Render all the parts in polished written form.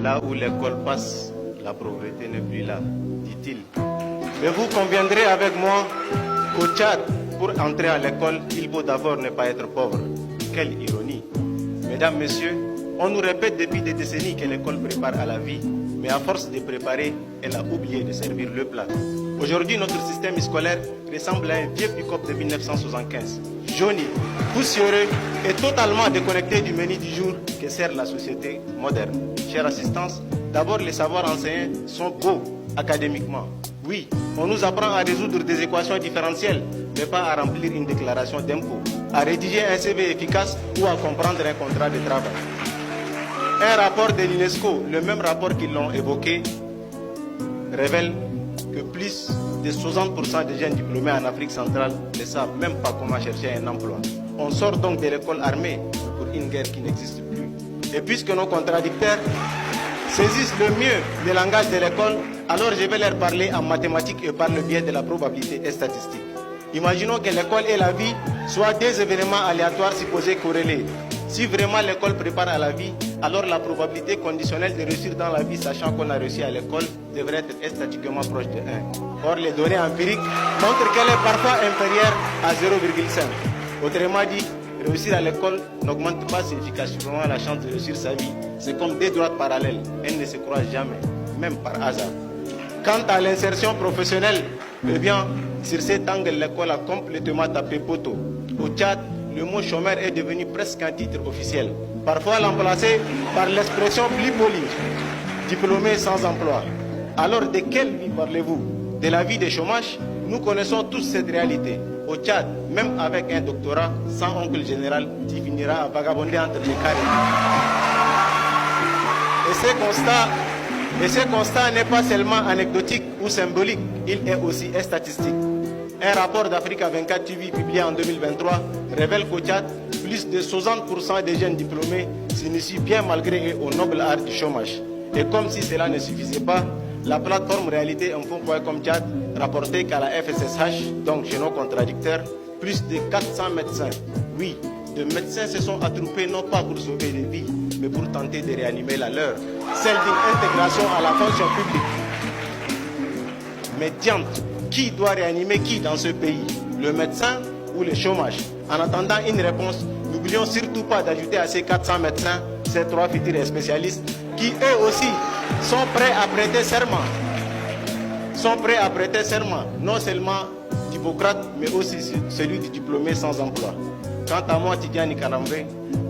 Là où l'école passe, la pauvreté n'est plus là, dit-il. Mais vous conviendrez avec moi qu'au Tchad, pour entrer à l'école, il faut d'abord ne pas être pauvre. Quelle ironie. Mesdames, Messieurs, on nous répète depuis des décennies que l'école prépare à la vie, mais à force de préparer, elle a oublié de servir le plat. Aujourd'hui, notre système scolaire ressemble à un vieux pick-up de 1975, jauni, poussiéreux et totalement déconnecté du menu du jour que sert la société moderne. Chère assistance, d'abord les savoirs enseignés sont beaux académiquement. Oui, on nous apprend à résoudre des équations différentielles, mais pas à remplir une déclaration d'impôt, à rédiger un CV efficace ou à comprendre un contrat de travail. Un rapport de l'UNESCO, le même rapport qu'ils l'ont évoqué, révèle que plus de 60% des jeunes diplômés en Afrique centrale ne savent même pas comment chercher un emploi. On sort donc de l'école armée pour une guerre qui n'existe plus. Et puisque nos contradicteurs saisissent le mieux le langage de l'école, alors je vais leur parler en mathématiques et par le biais de la probabilité et statistique. Imaginons que l'école et la vie soient des événements aléatoires supposés corrélés. Si vraiment l'école prépare à la vie, alors la probabilité conditionnelle de réussir dans la vie, sachant qu'on a réussi à l'école, devrait être statistiquement proche de 1. Or, les données empiriques montrent qu'elle est parfois inférieure à 0,5. Autrement dit, réussir à l'école n'augmente pas significativement la chance de réussir sa vie. C'est comme deux droites parallèles, elles ne se croisent jamais, même par hasard. Quant à l'insertion professionnelle, eh bien, sur cet angle, l'école a complètement tapé poteau. Au Tchad, le mot chômeur est devenu presque un titre officiel, parfois remplacé par l'expression plus polie, diplômé sans emploi. Alors de quelle vie parlez-vous? De la vie de chômage? Nous connaissons tous cette réalité. Au Tchad, même avec un doctorat, sans oncle général, tu finiras à vagabonder entre les carrés. Et ce constat n'est pas seulement anecdotique ou symbolique, il est aussi statistique. Un rapport d'Africa 24 TV publié en 2023 révèle qu'au Tchad, plus de 60% des jeunes diplômés s'initient bien malgré eux au noble art du chômage. Et comme si cela ne suffisait pas, la plateforme Réalité Info.com Tchad rapportait qu'à la FSSH, donc chez nos contradicteurs, plus de 400 médecins, oui, de médecins se sont attroupés non pas pour sauver des vies, mais pour tenter de réanimer la leur, celle d'une intégration à la fonction publique. Mais diantre, qui doit réanimer qui dans ce pays? Le médecin ou le chômage? En attendant une réponse, n'oublions surtout pas d'ajouter à ces 400 médecins ces 3 futurs spécialistes qui eux aussi sont prêts à prêter serment. Non seulement d'Hippocrate, mais aussi celui du diplômé sans emploi. Quant à moi, Tidiane Karambe,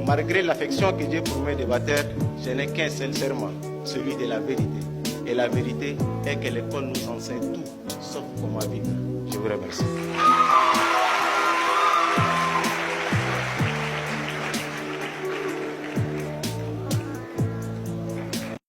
malgré l'affection que j'ai pour mes débatteurs, je n'ai qu'un seul serment, celui de la vérité. Et la vérité est que l'école nous enseigne tout, sauf comment vivre. Je vous remercie.